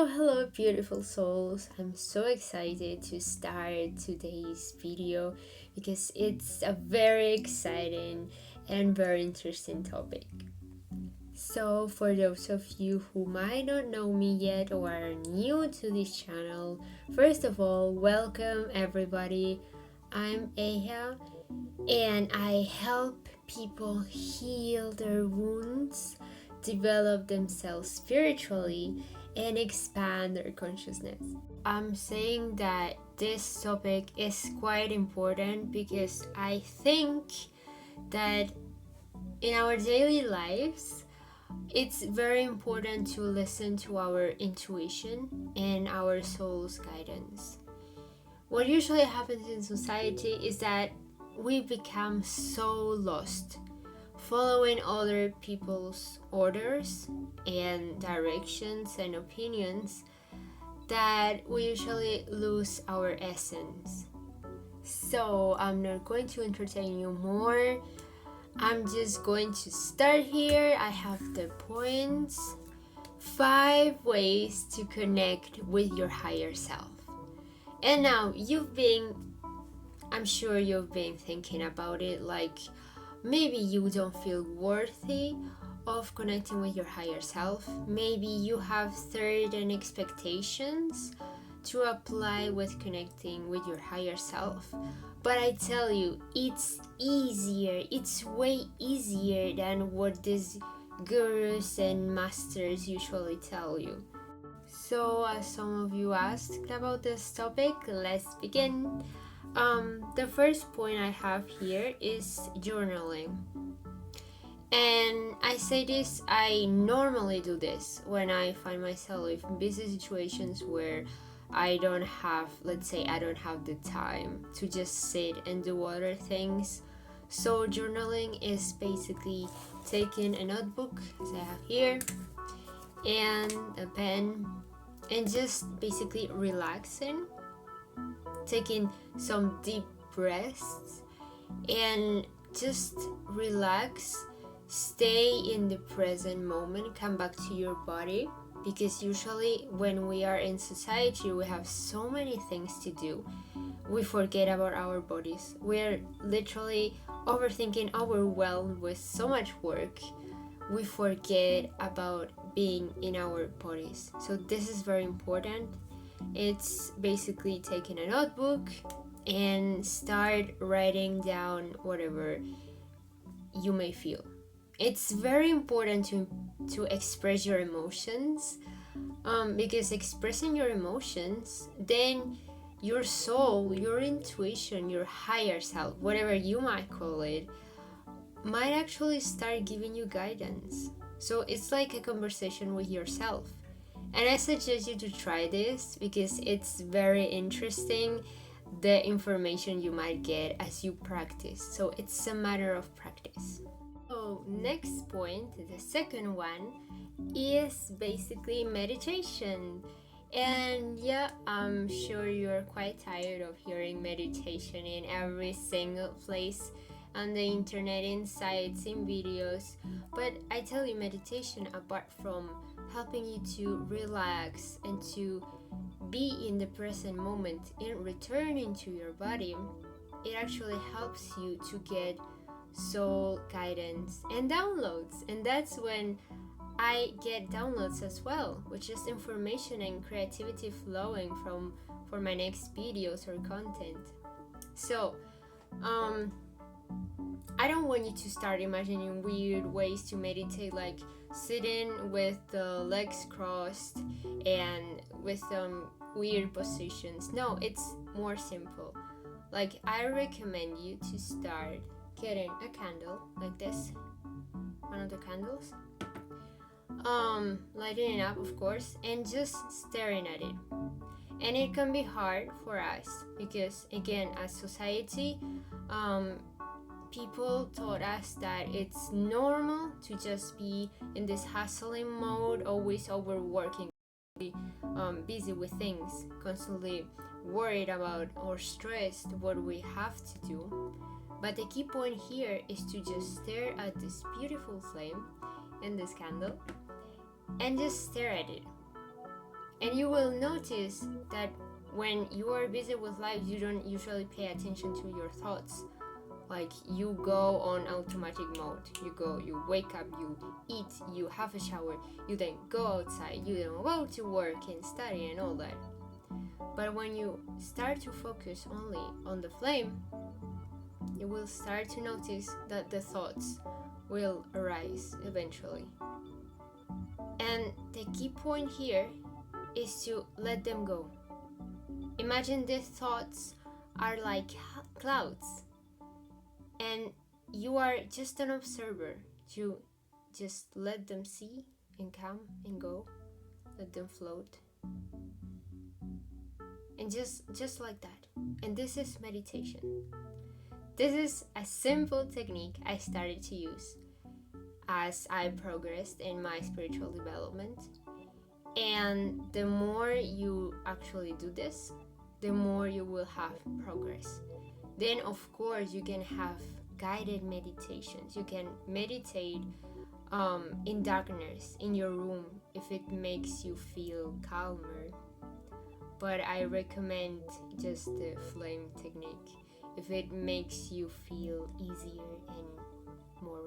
Hello, beautiful souls. I'm so excited to start today's video because it's a very exciting and very interesting topic. So, for those of you who might not know me yet or are new to this channel, first of all, welcome everybody. I'm Eha and I help people heal their wounds, develop themselves spiritually, and expand their consciousness. I'm saying that this topic is quite important because I think that in our daily lives, it's very important to listen to our intuition and our soul's guidance. What usually happens in society is that we become so lost following other people's orders and directions and opinions that we usually lose our essence. So I'm not going to entertain you more. I'm just going to start here. I have the points. 5 ways to connect with your higher self. And now I'm sure you've been thinking about it, like maybe you don't feel worthy of connecting with your higher self. Maybe you have certain expectations to apply with connecting with your higher self. But I tell you, it's easier. It's way easier than what these gurus and masters usually tell you. So, as some of you asked about this topic, let's begin. The first point I have here is journaling. And I say this, I normally do this when I find myself in busy situations where I don't have, let's say, I don't have the time to just sit and do other things. So, journaling is basically taking a notebook, as I have here, and a pen, and just basically relaxing, taking some deep breaths, and just relax, stay in the present moment, come back to your body, because usually when we are in society we have so many things to do, we forget about our bodies. We're literally overthinking, overwhelmed with so much work, we forget about being in our bodies. So this is very important. It's basically taking a notebook and start writing down whatever you may feel. It's very important to express your emotions, because expressing your emotions, then your soul, your intuition, your higher self, whatever you might call it, might actually start giving you guidance. So it's like a conversation with yourself. And I suggest you to try this because it's very interesting, the information you might get as you practice. So it's a matter of practice. So, next point, the second one, is basically meditation. And yeah, I'm sure you're quite tired of hearing meditation in every single place on the internet, in sites, in videos. But I tell you, meditation, apart from helping you to relax and to be in the present moment and return into your body, it actually helps you to get soul guidance and downloads. And that's when I get downloads as well, which is information and creativity flowing for my next videos or content. So I don't want you to start imagining weird ways to meditate, like sitting with the legs crossed and with some weird positions. No, it's more simple. Like, I recommend you to start getting a candle like this, one of the candles, lighting it up, of course, and just staring at it. And it can be hard for us because, again, as society, people taught us that it's normal to just be in this hustling mode, always overworking, busy with things, constantly worried about or stressed what we have to do. But the key point here is to just stare at this beautiful flame and this candle and just stare at it. And you will notice that when you are busy with life, you don't usually pay attention to your thoughts. Like, you go on automatic mode. You wake up, you eat, you have a shower, you then go outside, you then go to work and study and all that. But when you start to focus only on the flame, you will start to notice that the thoughts will arise eventually. And the key point here is to let them go. Imagine these thoughts are like clouds, and you are just an observer. You just let them see and come and go, let them float, and just like that. And this is meditation. This is a simple technique I started to use as I progressed in my spiritual development. And the more you actually do this, the more you will have progress. Then, of course, you can have guided meditations. You can meditate in darkness in your room if it makes you feel calmer. But I recommend just the flame technique if it makes you feel easier and more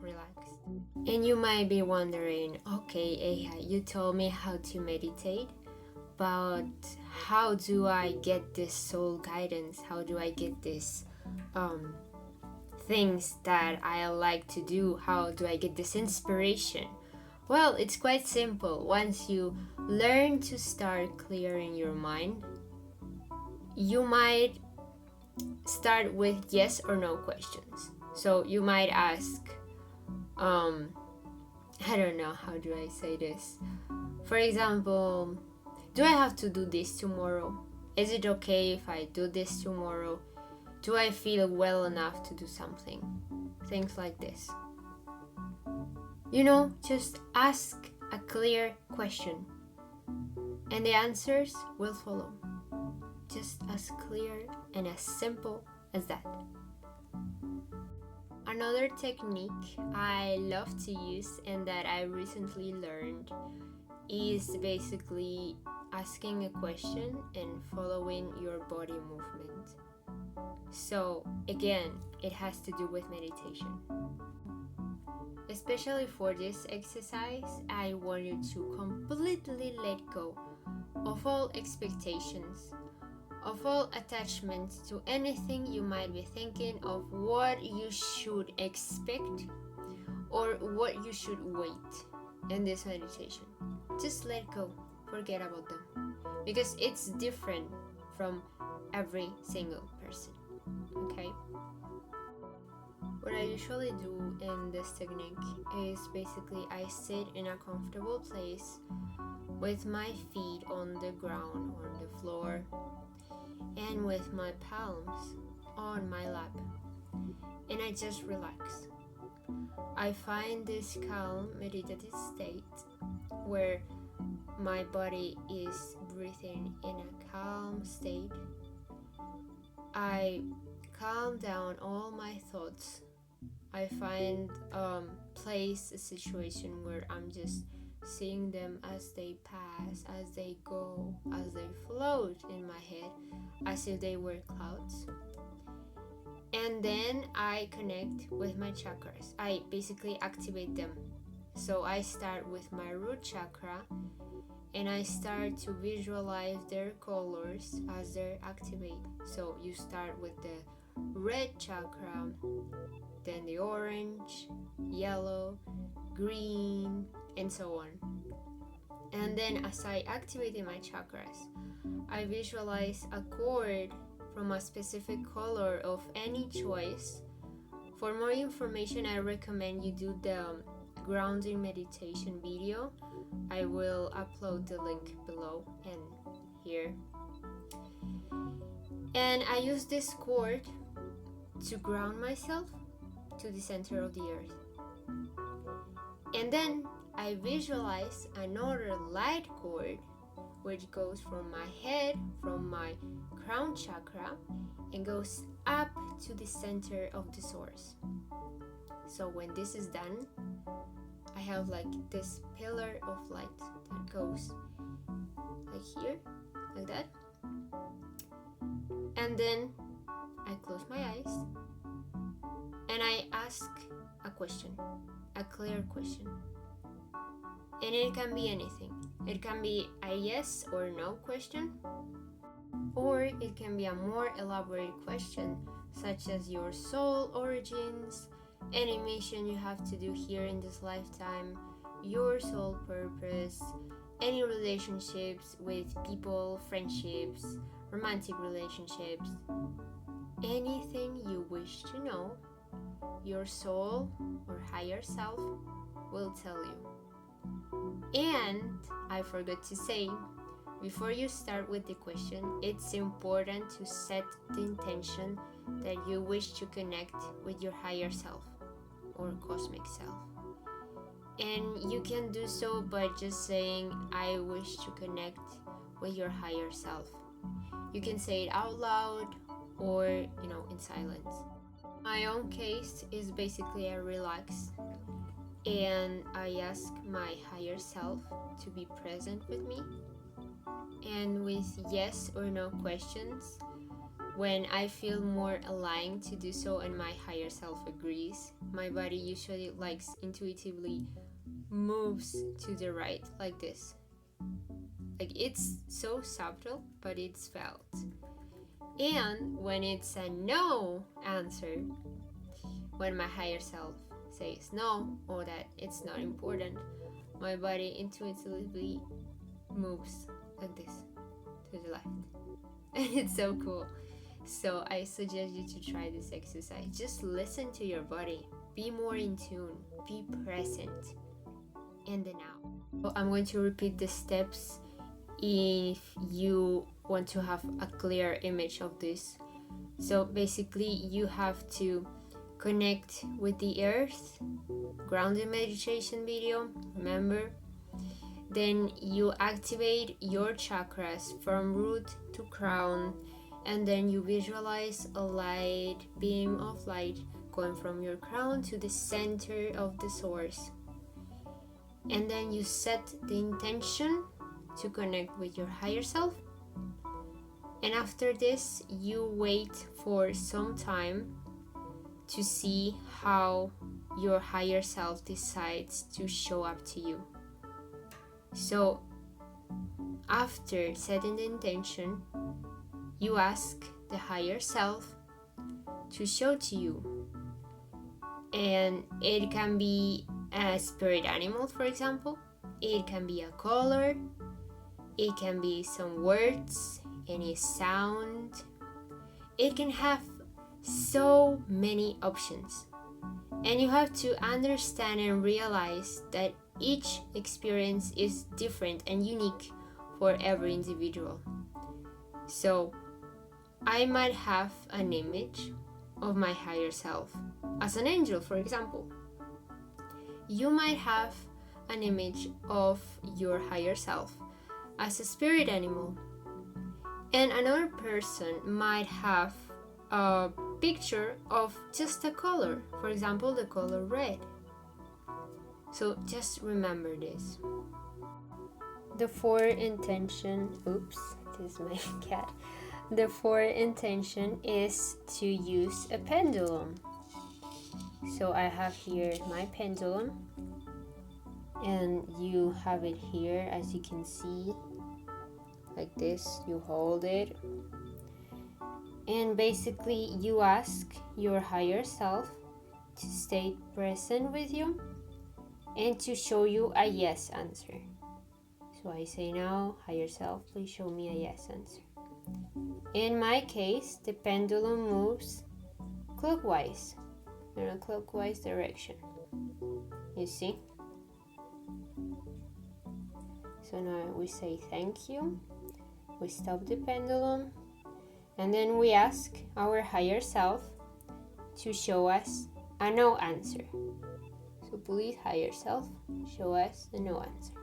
relaxed. And you might be wondering, okay, Eija, you told me how to meditate, but how do I get this soul guidance? How do I get this things that I like to do? How do I get this inspiration? Well, it's quite simple. Once you learn to start clearing your mind, you might start with yes or no questions. So you might ask, I don't know, how do I say this? For example, do I have to do this tomorrow? Is it okay if I do this tomorrow? Do I feel well enough to do something? Things like this. Just ask a clear question, and the answers will follow. Just as clear and as simple as that. Another technique I love to use and that I recently learned is basically asking a question and following your body movement. So again, it has to do with meditation. Especially for this exercise, I want you to completely let go of all expectations, of all attachments to anything you might be thinking of what you should expect or what you should wait in this meditation. Just let go, forget about them, because it's different from every single person, okay? What I usually do in this technique is basically I sit in a comfortable place with my feet on the ground, on the floor, and with my palms on my lap, and I just relax. I find this calm meditative state where my body is breathing in a calm state. I calm down all my thoughts. I find place, a situation where I'm just seeing them as they pass, as they go, as they float in my head, as if they were clouds. And then I connect with my chakras. I basically activate them. So I start with my root chakra and I start to visualize their colors as they activate. So you start with the red chakra, then the orange, yellow, green, and so on. And then as I activated my chakras, I visualize a cord from a specific color of any choice. For more information, I recommend you do the grounding meditation video. I will upload the link below and here. And I use this cord to ground myself to the center of the earth. And then I visualize another light cord which goes from my head, from my crown chakra, and goes up to the center of the source. So when this is done, I have like this pillar of light that goes like that. And then I close my eyes and I ask a question, a clear question. And it can be anything. It can be a yes or no question, or it can be a more elaborate question, such as your soul origins, any mission you have to do here in this lifetime, your soul purpose, any relationships with people, friendships, romantic relationships, anything you wish to know, your soul or higher self will tell you. And I forgot to say, before you start with the question, it's important to set the intention that you wish to connect with your higher self or cosmic self. And you can do so by just saying, I wish to connect with your higher self. You can say it out loud or, in silence. My own case is basically I relax and I ask my higher self to be present with me. And with yes or no questions, when I feel more aligned to do so and my higher self agrees, my body usually intuitively moves to the right like this. It's so subtle, but it's felt. And when it's a no answer, when my higher self says no or that it's not important, my body intuitively moves like this to the left. And it's so cool. So I suggest you to try this exercise. Just listen to your body. Be more in tune. Be present in the now. So I'm going to repeat the steps if you want to have a clear image of this. So basically you have to connect with the earth, grounding meditation video, remember? Then you activate your chakras from root to crown, and then you visualize a light beam of light going from your crown to the center of the source. And then you set the intention to connect with your higher self. And after this, you wait for some time to see how your higher self decides to show up to you. So after setting the intention, you ask the higher self to show to you. And it can be a spirit animal, for example. It can be a color. It can be some words, any sound. It can have so many options. And you have to understand and realize that each experience is different and unique for every individual. So I might have an image of my higher self as an angel, for example. You might have an image of your higher self as a spirit animal. And another person might have a picture of just a color, for example, the color red. So just remember this. The fourth intention, this is my cat. The fourth intention is to use a pendulum. So I have here my pendulum, and you have it here, as you can see, like this. You hold it, and basically you ask your higher self to stay present with you and to show you a yes answer. So I say now, higher self, please show me a yes answer. In my case, the pendulum moves clockwise, in a clockwise direction. You see? So now we say thank you. We stop the pendulum, and then we ask our higher self to show us a no answer. So please, higher self, show us the no answer.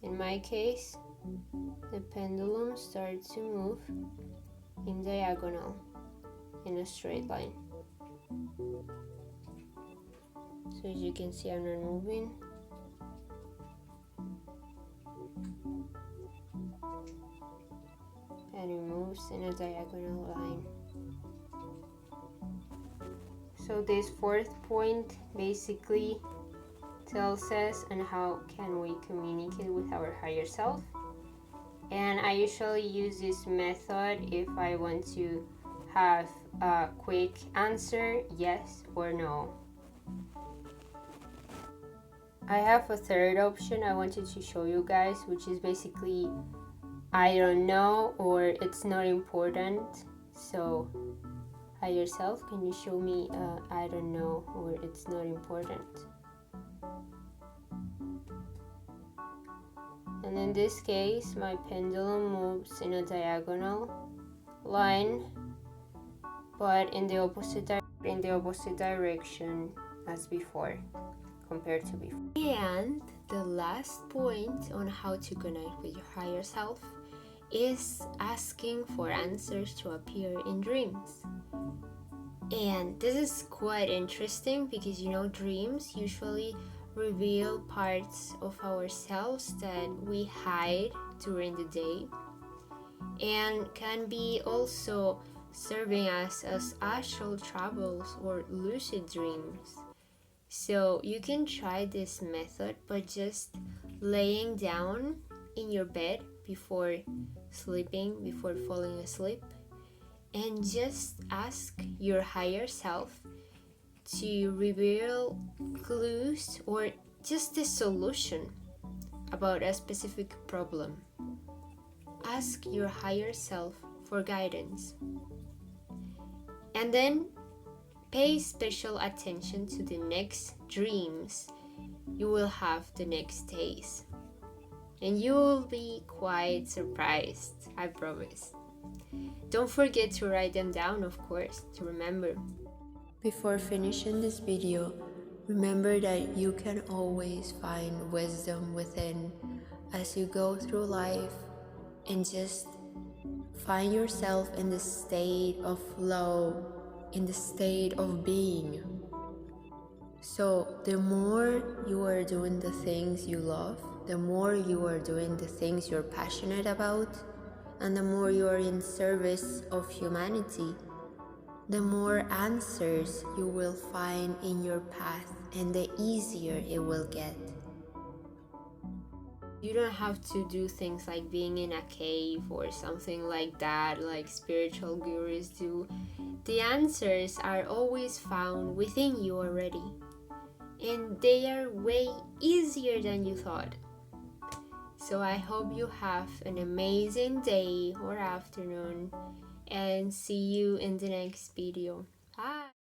In my case, the pendulum starts to move in diagonal, in a straight line. So as you can see, I'm not moving. moves in a diagonal line. So this fourth point basically tells us on how can we communicate with our higher self. And I usually use this method if I want to have a quick answer, yes or no. I have a third option I wanted to show you guys, which is basically I don't know or it's not important. So higher self, can you show me I don't know or it's not important? And in this case, my pendulum moves in a diagonal line, but in the opposite direction as before, compared to before. And the last point on how to connect with your higher self is asking for answers to appear in dreams. And this is quite interesting because dreams usually reveal parts of ourselves that we hide during the day and can be also serving us as astral travels or lucid dreams. So you can try this method by just laying down in your bed before falling asleep, and just ask your higher self to reveal clues or just a solution about a specific problem. Ask your higher self for guidance. And then pay special attention to the next dreams you will have the next days. And you will be quite surprised, I promise. Don't forget to write them down, of course, to remember. Before finishing this video, remember that you can always find wisdom within as you go through life, and just find yourself in the state of flow, in the state of being. So the more you are doing the things you love, the more you are doing the things you're passionate about, and the more you are in service of humanity, the more answers you will find in your path and the easier it will get. You don't have to do things like being in a cave or something like that, like spiritual gurus do. The answers are always found within you already, and they are way easier than you thought. So I hope you have an amazing day or afternoon, and see you in the next video. Bye!